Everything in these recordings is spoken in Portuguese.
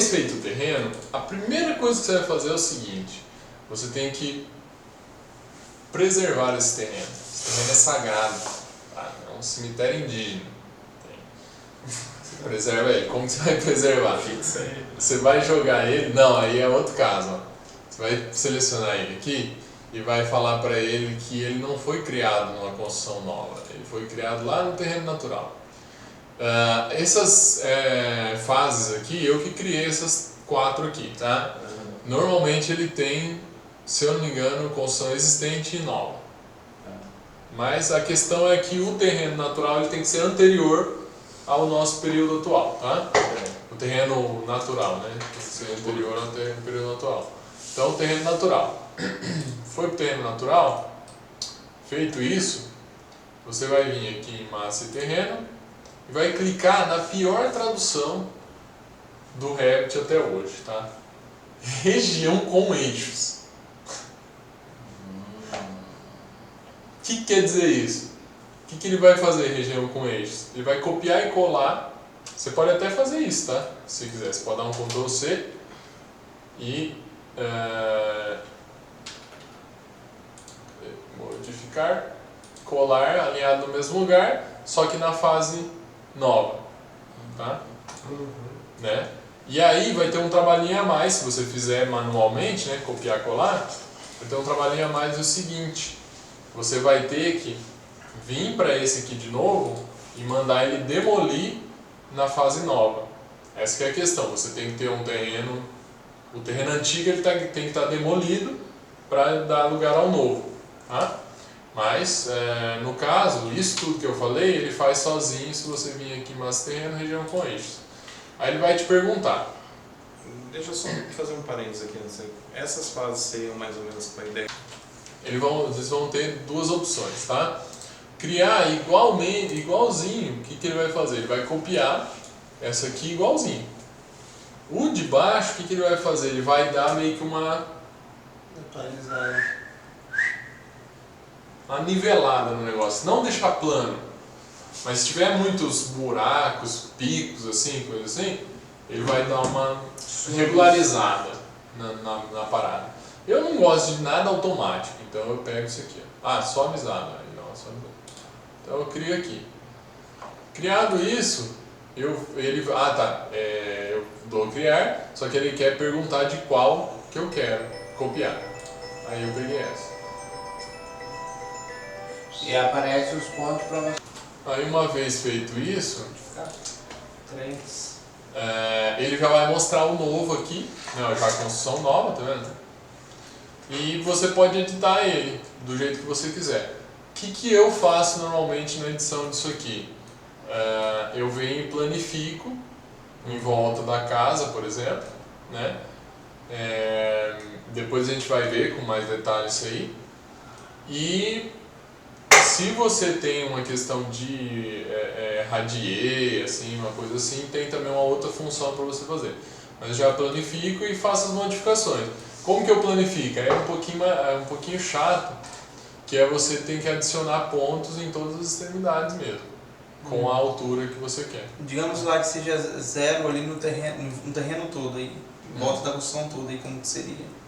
vez feito o terreno, a primeira coisa que você vai fazer é o seguinte: você tem que preservar esse terreno. Esse terreno é sagrado, tá? É um cemitério indígena. Você preserva ele. Como que você vai preservar? Você vai jogar ele? Não, aí é outro caso. Ó. Você vai selecionar ele aqui e vai falar para ele que ele não foi criado numa construção nova. Ele foi criado lá no terreno natural. Essas fases aqui, eu que criei essas 4 aqui, tá? Normalmente ele tem, se eu não me engano, construção existente e nova. Mas a questão é que o terreno natural ele tem que ser anterior ao nosso período atual, tá? O terreno natural, né? Tem que ser anterior ao período atual. Então, o terreno natural. Foi para o terreno natural, feito isso, você vai vir aqui em massa e terreno e vai clicar na pior tradução do Revit até hoje, tá? Região com eixos. O que quer dizer isso? O que ele vai fazer, região com eixos? Ele vai copiar e colar. Você pode até fazer isso, tá? Se quiser, você pode dar um Ctrl C e modificar, colar, alinhado no mesmo lugar, só que na fase nova, tá? Né? E aí vai ter um trabalhinho a mais, se você fizer manualmente, né, copiar e colar, vai ter um trabalhinho a mais, o seguinte: você vai ter que vir para esse aqui de novo e mandar ele demolir na fase nova. Essa que é a questão, você tem que ter um terreno, o terreno antigo ele tem que estar demolido para dar lugar ao novo, tá? Mas, no caso, isso tudo que eu falei, ele faz sozinho se você vir aqui em massa terreno, região com eixos. Aí ele vai te perguntar. Deixa eu só fazer um parênteses aqui, não sei. Essas fases seriam mais ou menos com a ideia? Vocês vão ter 2 opções, tá? Criar igualzinho, o que ele vai fazer? Ele vai copiar essa aqui igualzinho. O de baixo, o que ele vai fazer? Ele vai dar meio que uma nivelada no negócio. Não deixar plano, mas se tiver muitos buracos, picos, assim, coisa assim, ele vai dar uma regularizada na parada. Eu não gosto de nada automático, então eu pego isso aqui. Suavizado. Então eu crio aqui. Criado isso, eu dou criar, só que ele quer perguntar de qual que eu quero copiar. Aí eu peguei essa. E aparece os pontos para você. Aí uma vez feito isso, 3. ele já vai mostrar o novo aqui, já a construção nova, tá vendo? E você pode editar ele do jeito que você quiser. O que eu faço normalmente na edição disso aqui? Eu venho e planifico em volta da casa, por exemplo, né? Depois a gente vai ver com mais detalhes isso aí. E se você tem uma questão de radier, assim, uma coisa assim, tem também uma outra função para você fazer. Mas eu já planifico e faço as modificações. Como que eu planifico? É um pouquinho chato, que você tem que adicionar pontos em todas as extremidades mesmo, com a altura que você quer. Digamos lá que seja 0 ali no terreno todo, aí, em volta da construção toda, aí como que seria?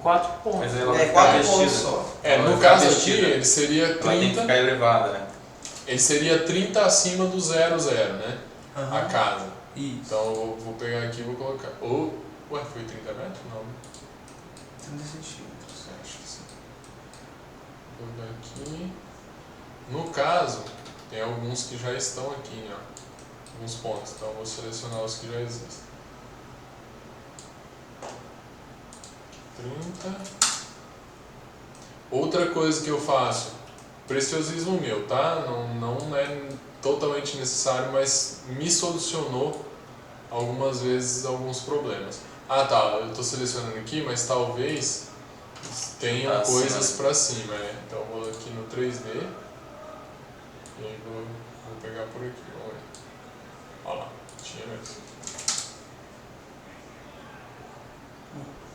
4 pontos. Mas ela 4 pontos só. No caso aqui, ele seria ela tem que 30, ficar elevada, né? ele seria 30 acima do 00, né? Uhum. A casa. Isso. Então eu vou pegar aqui e vou colocar. Foi 30 metros? Não. 30 centímetros. Acho que sim. Vou pegar aqui. No caso, tem alguns que já estão aqui, né? Alguns pontos. Então eu vou selecionar os que já existem. 30. Outra coisa que eu faço, preciosismo meu, tá? Não é totalmente necessário, mas me solucionou algumas vezes alguns problemas. Eu estou selecionando aqui, mas talvez tenham coisas para cima, né? Então eu vou aqui no 3D e aí vou pegar por aqui, vamos ver. Olha lá, tinha mesmo.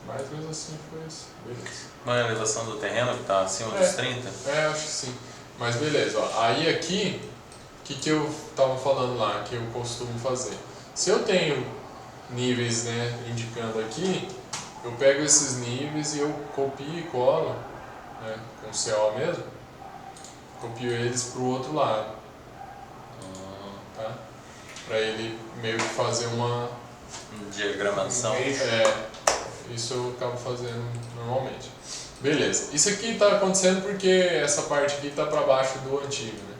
Mas mesmo assim foi isso, beleza. Não é a elevação do terreno que está acima dos 30? Acho que sim. Mas beleza, ó. Aí aqui, o que eu estava falando lá, que eu costumo fazer? Se eu tenho níveis, né, indicando aqui, eu pego esses níveis e eu copio e colo, né, com CO mesmo, copio eles para o outro lado, tá? Para ele meio que fazer uma diagramação. Isso eu acabo fazendo normalmente. Beleza, isso aqui está acontecendo porque essa parte aqui está para baixo do antigo, né?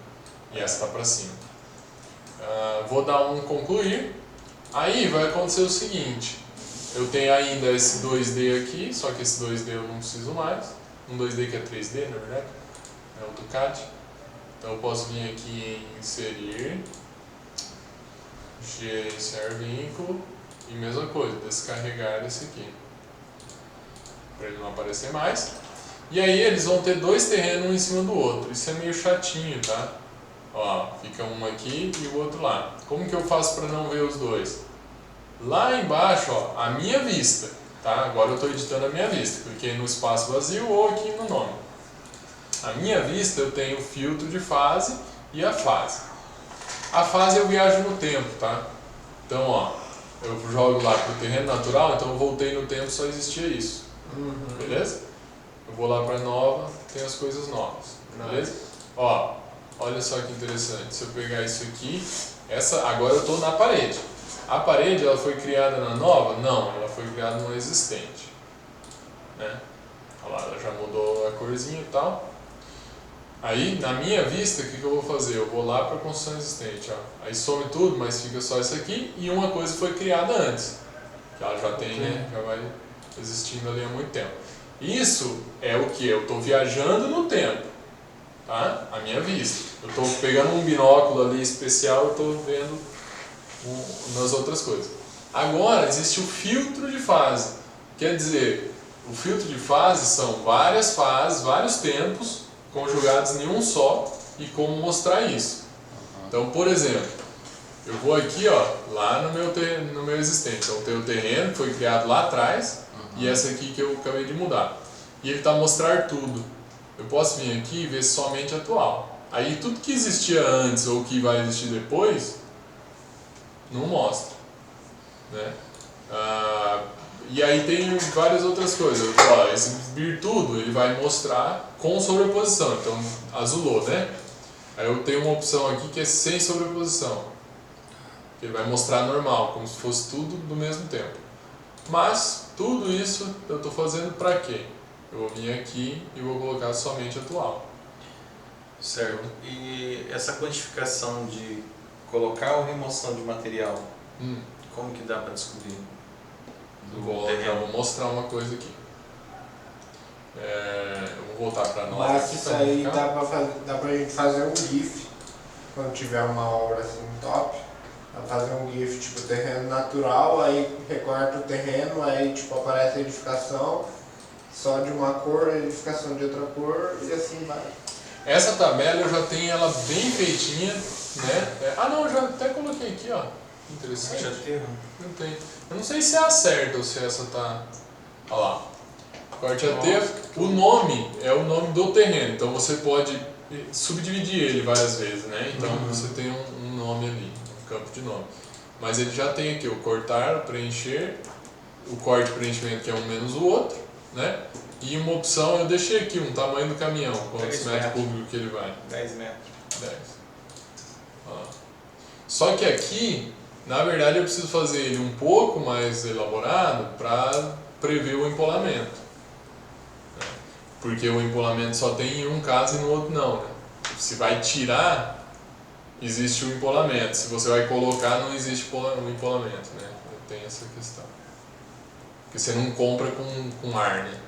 E essa está para cima. Vou dar um concluir. Aí vai acontecer o seguinte: eu tenho ainda esse 2D aqui, só que esse 2D eu não preciso mais. Um 2D que é 3D, na verdade, é o do CAD. Então eu posso vir aqui em inserir, gerenciar vínculo e mesma coisa, descarregar esse aqui, para ele não aparecer mais. E aí eles vão ter dois terrenos um em cima do outro. Isso é meio chatinho, tá? Ó, fica um aqui e o outro lá. Como que eu faço para não ver os dois? Lá embaixo, ó, a minha vista, tá? Agora eu estou editando a minha vista, cliquei no espaço vazio ou aqui no nome. A minha vista eu tenho o filtro de fase e a fase. A fase eu viajo no tempo, tá? Então, ó, eu jogo lá para o terreno natural, então eu voltei no tempo, só existia isso. Beleza? Eu vou lá para nova, tem as coisas novas. Beleza? Ó, olha só que interessante. Se eu pegar isso aqui, agora eu estou na parede. A parede ela foi criada na nova? Não, ela foi criada no existente. Né? Olha lá, ela já mudou a corzinha e tal. Aí, na minha vista, o que eu vou fazer? Eu vou lá para a construção existente. Ó. Aí some tudo, mas fica só isso aqui. E uma coisa foi criada antes. Que ela já tem, né? Já vai existindo ali há muito tempo. Isso é o que? Eu estou viajando no tempo. Tá? A minha vista. Eu estou pegando um binóculo ali especial e estou vendo nas outras coisas. Agora, existe o filtro de fase. Quer dizer, o filtro de fase são várias fases, vários tempos, conjugados em um só, e como mostrar isso. Então, por exemplo, eu vou aqui, ó, lá no meu existente. Então, tem o terreno que foi criado lá atrás, e essa aqui que eu acabei de mudar. E ele está mostrar tudo. Eu posso vir aqui e ver somente atual. Aí, tudo que existia antes ou que vai existir depois, não mostra, né? E aí tem várias outras coisas. Ó, esse vir tudo ele vai mostrar com sobreposição, então azulou, né? Aí eu tenho uma opção aqui que é sem sobreposição, que ele vai mostrar normal, como se fosse tudo do mesmo tempo. Mas tudo isso eu estou fazendo para quê? Eu vou vir aqui e vou colocar somente atual. Certo. E essa quantificação de colocar ou remoção de material, como que dá para descobrir? Vou mostrar uma coisa aqui. Eu vou voltar para nós. Mas isso aí dá pra gente fazer um GIF quando tiver uma obra assim top. Dá pra fazer um GIF tipo terreno natural, aí recorta o terreno, aí tipo aparece a edificação só de uma cor, a edificação de outra cor e assim vai. Essa tabela eu já tenho ela bem feitinha, né? Não, eu já até coloquei aqui, ó. Interessante. Já tem. Não tem. Eu não sei se é a certa ou se essa tá. Olha lá. Corte aterro. O nome é o nome do terreno, então você pode subdividir ele várias vezes, né? Então você tem um nome ali, um campo de nome. Mas ele já tem aqui o cortar, o preencher, o corte e preenchimento que é um menos o outro, né? E uma opção, eu deixei aqui um tamanho do caminhão, quantos metros cúbicos que ele vai. 10 metros. 10. Só que aqui, na verdade, eu preciso fazer ele um pouco mais elaborado para prever o empolamento. Porque o empolamento só tem em um caso e no outro não. Né? Se vai tirar, existe o empolamento. Se você vai colocar, não existe o empolamento. Né? Tem essa questão. Porque você não compra com ar, né?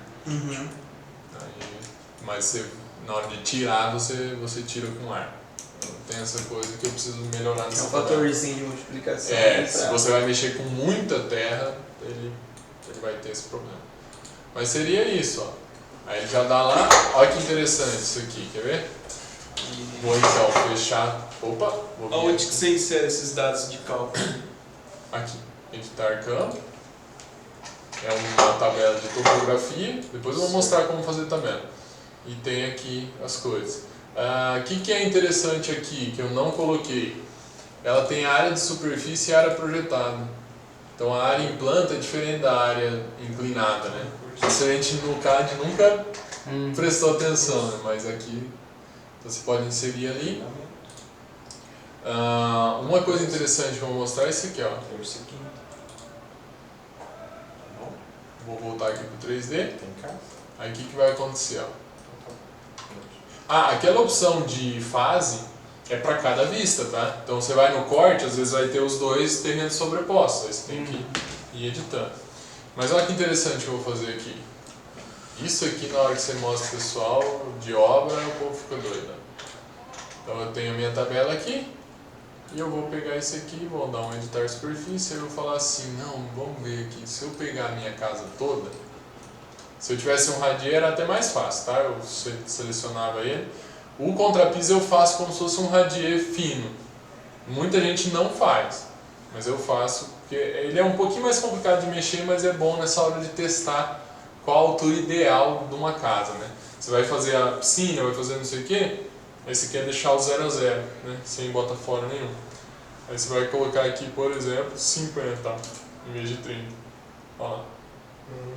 Mas você, na hora de tirar, você tira com ar. Então, tem essa coisa que eu preciso melhorar nessa É um fatorzinho de multiplicação. se você vai mexer com muita terra, ele vai ter esse problema. Mas seria isso, ó. Aí ele já dá lá, olha que interessante isso aqui, quer ver? Vou então fechar, vou Aonde que você insere esses dados de cálculo? Aqui, editar campo. É uma tabela de topografia, depois eu vou mostrar como fazer tabela. E tem aqui as coisas. O que é interessante aqui, que eu não coloquei? Ela tem área de superfície e área projetada. Então a área em planta é diferente da área inclinada, né? Isso a gente no CAD nunca prestou atenção, né? Mas aqui então você pode inserir ali. Uma coisa interessante que eu vou mostrar é isso aqui, ó. Vou voltar aqui para o 3D. Aí o que vai acontecer? Ó? Aquela opção de fase é para cada vista, tá? Então você vai no corte, às vezes vai ter os dois terrenos sobrepostos, aí você tem que ir editando. Mas olha que interessante que eu vou fazer aqui. Isso aqui na hora que você mostra o pessoal de obra, o povo fica doido. Né? Então eu tenho a minha tabela aqui, e eu vou pegar esse aqui, vou dar um editar superfície, e eu vou falar assim, não, vamos ver aqui, se eu pegar a minha casa toda, se eu tivesse um radier era até mais fácil, tá? Eu selecionava ele. O contrapiso eu faço como se fosse um radier fino. Muita gente não faz, mas eu faço, porque ele é um pouquinho mais complicado de mexer, mas é bom nessa hora de testar qual a altura ideal de uma casa, né? Você vai fazer a piscina, vai fazer não sei o quê, aí você quer deixar o 0 a 0, né? Sem botar fora nenhum. Aí você vai colocar aqui, por exemplo, 50, em vez de 30. Ó.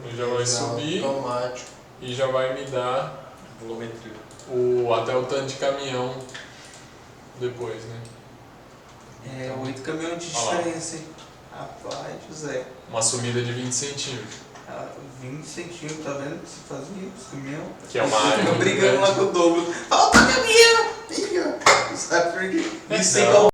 Ele já vai subir automático. E já vai me dar Volumetria. até o tanto de caminhão depois, né? 8 caminhões de diferença, hein? Rapaz, José. Uma subida de 20 centímetros. 20 centímetros, tá vendo? Você fazia esse caminhão. Que é uma área Fica muito brigando lá grande. com o Douglas. Falta caminhão! Sabe por quê? Isso sem